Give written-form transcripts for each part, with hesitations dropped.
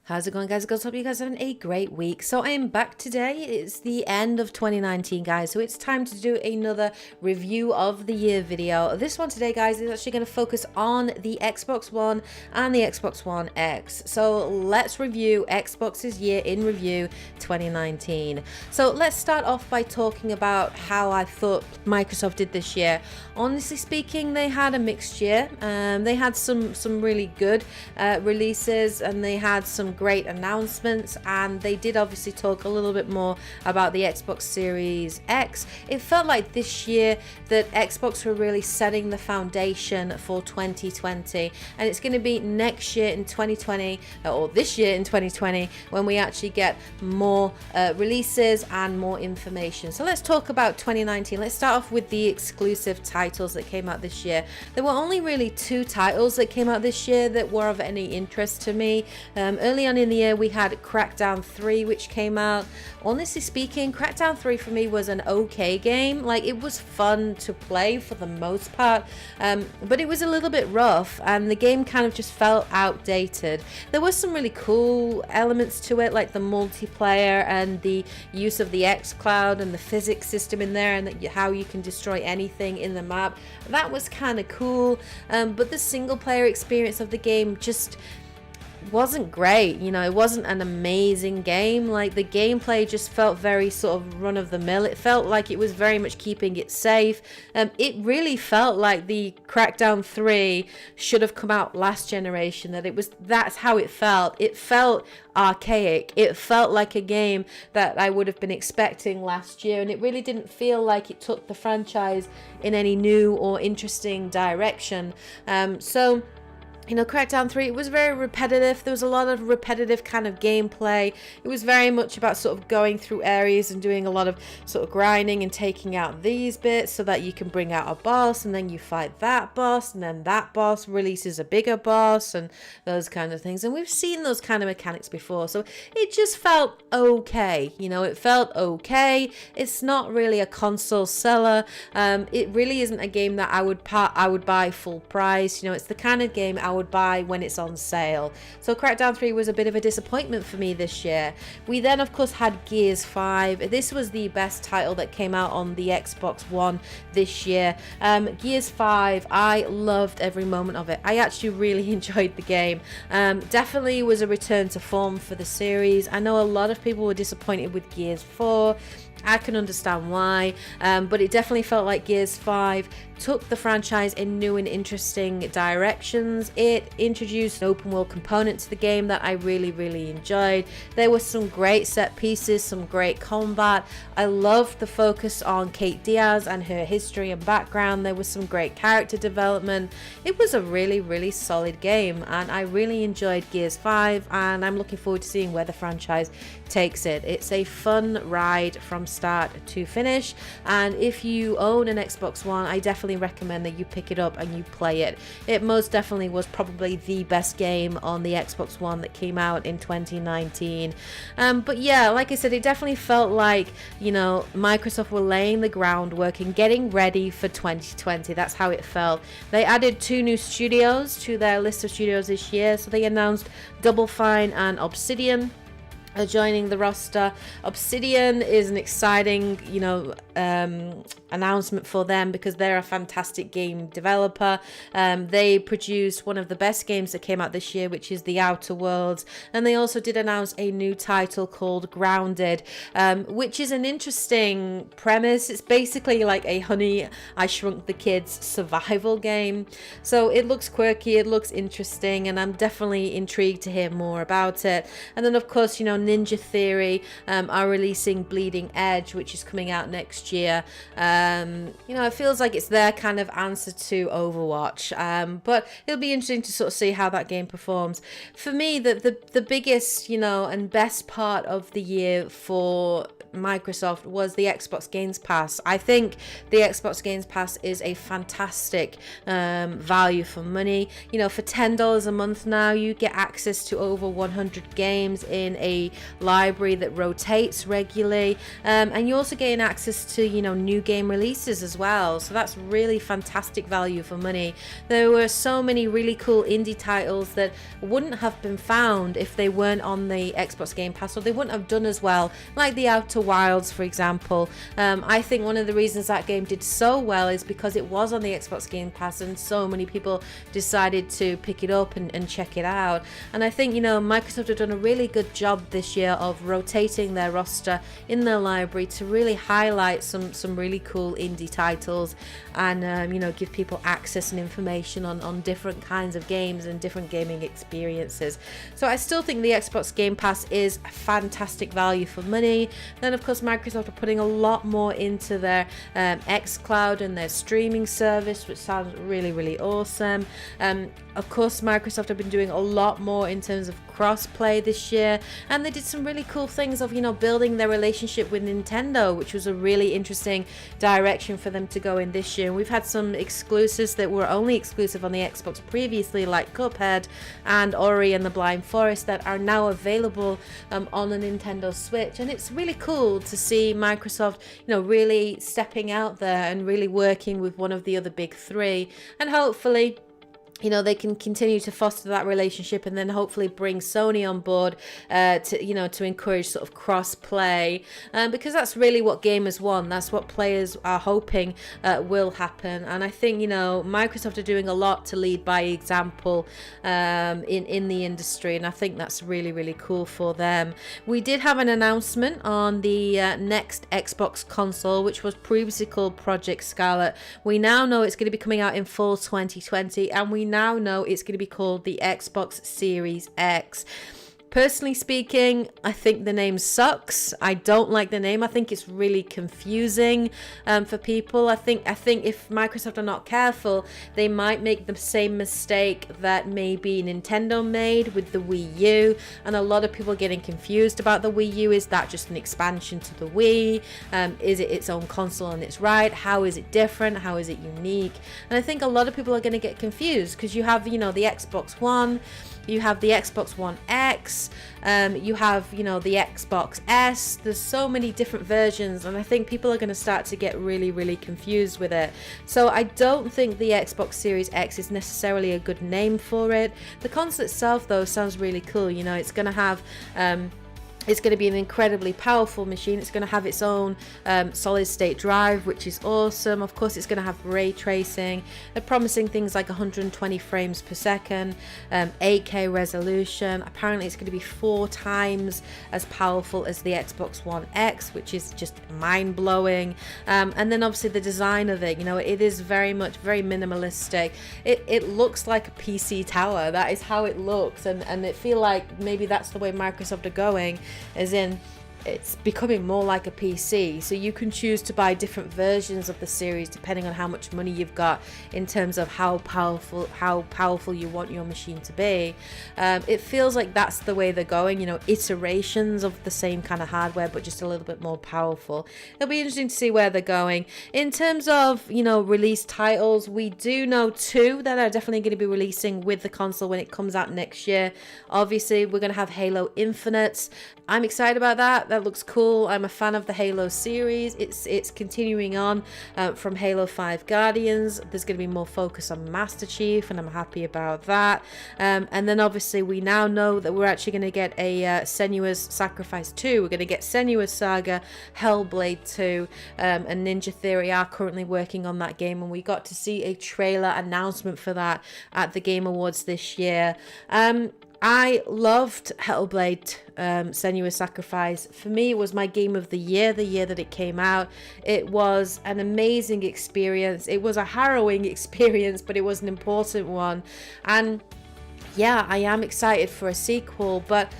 How's it going, guys? I hope you guys are having a great week. So I am back today. It's the end of 2019, guys. So it's time to do another review of the year video. This one today, guys, is actually going to focus on the Xbox One and the Xbox One X. So let's review Xbox's year in review 2019. So let's start off by talking about how I thought Microsoft did this year. Honestly speaking, they had a mixed year. They had some really good releases, and they had some great announcements, and they did obviously talk a little bit more about the Xbox Series X. It felt like this year that Xbox were really setting the foundation for 2020, and it's going to be next year in 2020, or this year in 2020, when we actually get more releases and more information. So let's talk about 2019. Let's start off with the exclusive titles that came out this year. There were only really 2 titles that came out this year that were of any interest to me. Early on in the year, we had Crackdown 3, which came out. Honestly speaking, Crackdown 3 for me was an okay game. Like, it was fun to play for the most part, but it was a little bit rough, and the game kind of just felt outdated. There was some really cool elements to it, like the multiplayer and the use of the XCloud and the physics system in there, and how you can destroy anything in the map. That was kind of cool, but the single player experience of the game just wasn't great. You know, it wasn't an amazing game. Like, the gameplay just felt very sort of run of the mill. It felt like it was very much keeping it safe. It really felt like the Crackdown 3 should have come out last generation. That's how it felt. It felt archaic. It felt like a game that I would have been expecting last year, and it really didn't feel like it took the franchise in any new or interesting direction. You know, Crackdown 3, it was very repetitive. There was a lot of repetitive kind of gameplay. It was very much about sort of going through areas and doing a lot of sort of grinding and taking out these bits so that you can bring out a boss, and then you fight that boss, and then that boss releases a bigger boss, and those kind of things. And we've seen those kind of mechanics before, so it just felt okay. You know, it felt okay. It's not really a console seller. It really isn't a game that I would buy full price. You know, it's the kind of game I would buy when it's on sale. So Crackdown 3 was a bit of a disappointment for me this year. We then of course had Gears 5. This was the best title that came out on the Xbox One this year. Gears 5, I loved every moment of it. I actually really enjoyed the game. Definitely was a return to form for the series. I know a lot of people were disappointed with Gears 4. I can understand why, but it definitely felt like Gears 5 took the franchise in new and interesting directions. It introduced an open world component to the game that I really enjoyed. There were some great set pieces, some great combat. I loved the focus on Kate Diaz and her history and background. There was some great character development. It was a really solid game, and I really enjoyed Gears 5, and I'm looking forward to seeing where the franchise takes it. It's a fun ride from start to finish, and if you own an Xbox One, I definitely recommend that you pick it up and you play it. It most definitely was probably the best game on the Xbox One that came out in 2019. But yeah, like I said, it definitely felt like, you know, Microsoft were laying the groundwork and getting ready for 2020. That's how it felt. They added 2 new studios to their list of studios this year. So they announced Double Fine and Obsidian are joining the roster. Obsidian is an exciting, you know, announcement for them because they're a fantastic game developer. They produced one of the best games that came out this year, which is The Outer Worlds, and they also did announce a new title called Grounded, which is an interesting premise. It's basically like a Honey, I Shrunk the Kids survival game. So it looks quirky, it looks interesting, and I'm definitely intrigued to hear more about it. And then of course, you know, Ninja Theory are releasing Bleeding Edge, which is coming out next year. You know, it feels like it's their kind of answer to Overwatch, but it'll be interesting to sort of see how that game performs. For me, the biggest, you know, and best part of the year for Microsoft was the Xbox Games Pass. I think the Xbox Games Pass is a fantastic value for money. You know, for $10 a month now, you get access to over 100 games in a library that rotates regularly, and you also gain access to, you know, new game releases as well. So that's really fantastic value for money. There were so many really cool indie titles that wouldn't have been found if they weren't on the Xbox Game Pass, or they wouldn't have done as well, like the Outer Wilds, for example. I think one of the reasons that game did so well is because it was on the Xbox Game Pass, and so many people decided to pick it up and check it out. And I think, you know, Microsoft have done a really good job this year of rotating their roster in their library to really highlight some really cool indie titles, and you know, give people access and information on different kinds of games and different gaming experiences. So I still think the Xbox Game Pass is a fantastic value for money. Then of course Microsoft are putting a lot more into their XCloud and their streaming service, which sounds really awesome. Of course Microsoft have been doing a lot more in terms of cross-play this year, and they did some really cool things of, you know, building their relationship with Nintendo, which was a really interesting direction for them to go in this year. And we've had some exclusives that were only exclusive on the Xbox previously, like Cuphead and Ori and the Blind Forest, that are now available on the Nintendo Switch. And it's really cool to see Microsoft, you know, really stepping out there and really working with one of the other big three, and hopefully, you know, they can continue to foster that relationship, and then hopefully bring Sony on board to, you know, to encourage sort of cross play, because that's really what gamers want. That's what players are hoping will happen. And I think, you know, Microsoft are doing a lot to lead by example in the industry, and I think that's really cool for them. We did have an announcement on the next Xbox console, which was previously called Project Scarlet. We now know it's going to be coming out in fall 2020, and we now know it's going to be called the Xbox Series X. Personally speaking, I think the name sucks. I don't like the name. I think it's really confusing for people. I think if Microsoft are not careful, they might make the same mistake that maybe Nintendo made with the Wii U. And a lot of people are getting confused about the Wii U. Is that just an expansion to the Wii? Is it its own console on its right? How is it different? How is it unique? And I think a lot of people are going to get confused, because you have, you know, the Xbox One, you have the Xbox One X, you have, you know, the Xbox S. There's so many different versions, and I think people are going to start to get really confused with it. So I don't think the Xbox Series X is necessarily a good name for it. The console itself, though, sounds really cool. You know, it's going to have it's going to be an incredibly powerful machine. It's going to have its own solid state drive, which is awesome. Of course, it's going to have ray tracing. They're promising things like 120 frames per second, 8K resolution. Apparently, it's going to be 4 times as powerful as the Xbox One X, which is just mind-blowing. And then obviously the design of it, you know, it is very minimalistic. It looks like a PC tower. That is how it looks, and it feel like maybe that's the way Microsoft are going, as in it's becoming more like a PC. So you can choose to buy different versions of the series depending on how much money you've got in terms of how powerful you want your machine to be. It feels like that's the way they're going, you know, iterations of the same kind of hardware but just a little bit more powerful. It'll be interesting to see where they're going. In terms of, you know, release titles, we do know 2 that are definitely going to be releasing with the console when it comes out next year. Obviously, we're going to have Halo Infinite. I'm excited about that. That looks cool. I'm a fan of the Halo series. It's continuing on from Halo 5 Guardians. There's going to be more focus on Master Chief, and I'm happy about that. And then obviously we now know that we're actually going to get a Senua's Sacrifice 2. We're going to get Senua's Saga, Hellblade 2, and Ninja Theory are currently working on that game, and we got to see a trailer announcement for that at the Game Awards this year. I loved Hellblade, Senua's Sacrifice. For me, it was my game of the year that it came out. It was an amazing experience. It was a harrowing experience, but it was an important one. And yeah, I am excited for a sequel, but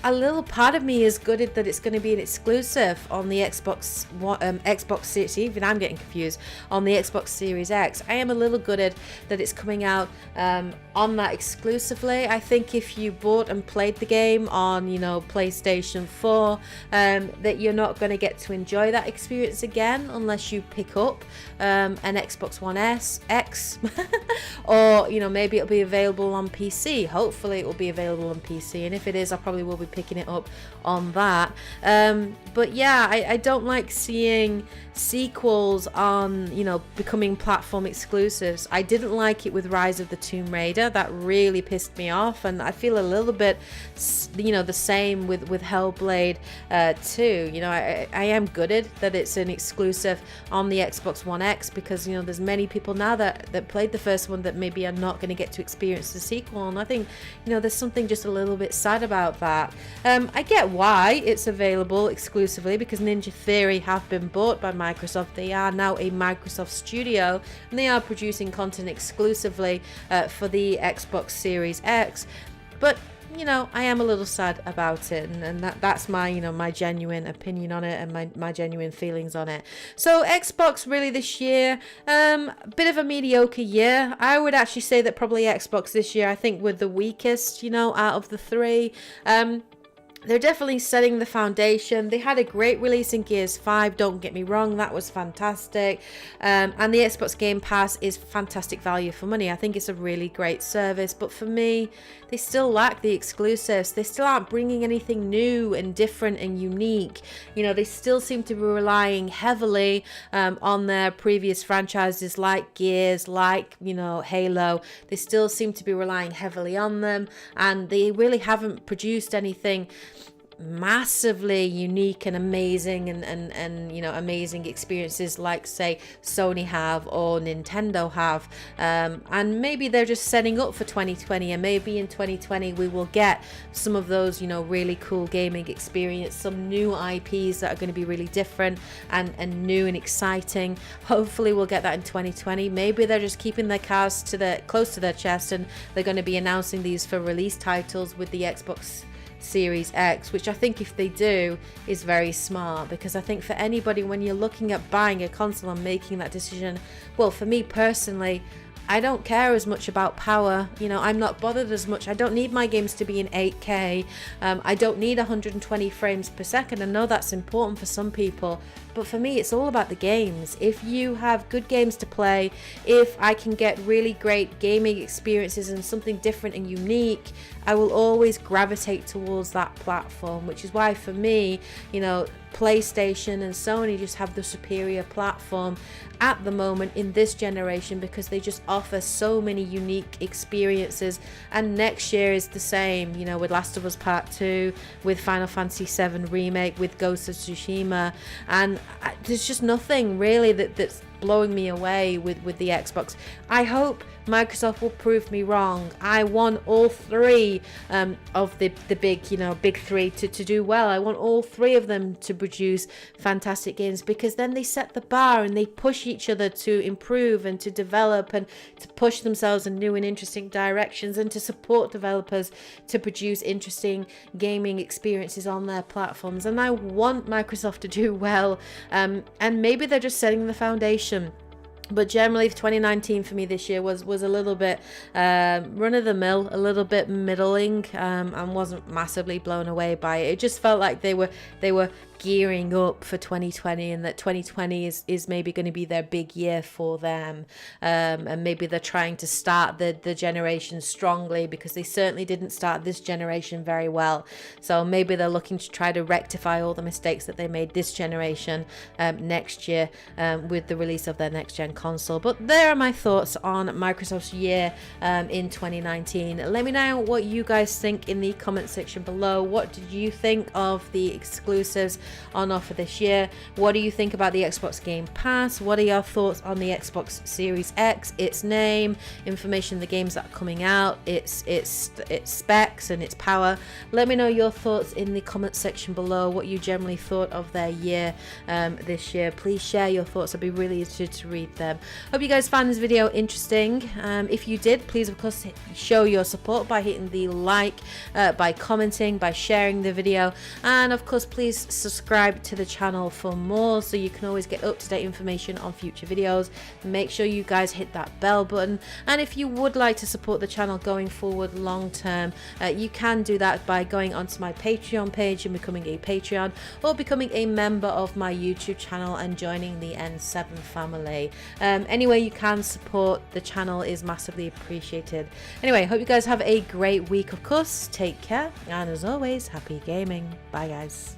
a little part of me is gutted that it's going to be an exclusive on the Xbox Series. Even I'm getting confused, on the Xbox Series X. I am a little gutted that it's coming out on that exclusively. I think if you bought and played the game on, PlayStation 4, that you're not going to get to enjoy that experience again unless you pick up an Xbox One X, or maybe it'll be available on PC. Hopefully it will be available on PC, and if it is, I probably will be picking it up on that. But yeah, I don't like seeing sequels on becoming platform exclusives. I didn't like it with Rise of the Tomb Raider. That really pissed me off, and I feel a little bit the same with Hellblade 2. I am gutted that it's an exclusive on the Xbox One X, because there's many people now that played the first one that maybe are not going to get to experience the sequel, and I think there's something just a little bit sad about that. I get why it's available exclusively, because Ninja Theory have been bought by Microsoft. They are now a Microsoft studio, and they are producing content exclusively for the Xbox Series X. But I am a little sad about it, and that's my my genuine opinion on it, and my genuine feelings on it. So Xbox really this year, a bit of a mediocre year. I would actually say that probably Xbox this year, I think, were the weakest out of the three. They're definitely setting the foundation. They had a great release in Gears 5, don't get me wrong, that was fantastic. And the Xbox Game Pass is fantastic value for money. I think it's a really great service, but for me, they still lack the exclusives. They still aren't bringing anything new and different and unique. They still seem to be relying heavily on their previous franchises like Gears, like, Halo. They still seem to be relying heavily on them, and they really haven't produced anything massively unique and amazing and amazing experiences like, say, Sony have or Nintendo have. And maybe they're just setting up for 2020, and maybe in 2020 we will get some of those really cool gaming experience, some new IPs that are going to be really different and new and exciting. Hopefully we'll get that in 2020. Maybe they're just keeping their cards close to their chest, and they're going to be announcing these for release titles with the Xbox Series X, which I think, if they do, is very smart, because I think for anybody, when you're looking at buying a console and making that decision, well, for me personally, I don't care as much about power. I'm not bothered as much. I don't need my games to be in 8K. I don't need 120 frames per second. I know that's important for some people, but for me, it's all about the games. If you have good games to play, if I can get really great gaming experiences and something different and unique, I will always gravitate towards that platform, which is why for me, PlayStation and Sony just have the superior platform at the moment in this generation, because they just offer so many unique experiences. And next year is the same, with Last of Us Part 2, with Final Fantasy VII Remake, with Ghost of Tsushima, and there's just nothing really that's blowing me away with the Xbox. I hope Microsoft will prove me wrong. I want all three of the big three to do well. I want all three of them to produce fantastic games, because then they set the bar and they push each other to improve and to develop and to push themselves in new and interesting directions, and to support developers to produce interesting gaming experiences on their platforms. And I want Microsoft to do well, and maybe they're just setting the foundation. But generally, 2019 for me this year was a little bit run-of-the-mill, a little bit middling, and wasn't massively blown away by it. It just felt like they were gearing up for 2020, and that 2020 is maybe going to be their big year for them, and maybe they're trying to start the generation strongly, because they certainly didn't start this generation very well. So maybe they're looking to try to rectify all the mistakes that they made this generation next year with the release of their next gen console. But there are my thoughts on Microsoft's year in 2019. Let me know what you guys think in the comment section below. What did you think of the exclusives on offer this year? What do you think about the Xbox Game Pass? What are your thoughts on the Xbox Series X, its name, information of the games that are coming out, its specs and its power? Let me know your thoughts in the comment section below, what you generally thought of their year this year. Please share your thoughts. I'd be really interested to read them. Hope you guys found this video interesting. If you did, please of course show your support by hitting the like, by commenting, by sharing the video, and of course please subscribe to the channel for more so you can always get up-to-date information on future videos. Make sure you guys hit that bell button, and if you would like to support the channel going forward long term, you can do that by going onto my Patreon page and becoming a Patreon, or becoming a member of my YouTube channel and joining the N7 family. Any way you can support the channel is massively appreciated. Anyway, hope you guys have a great week. Of course, take care, and as always, happy gaming. Bye guys.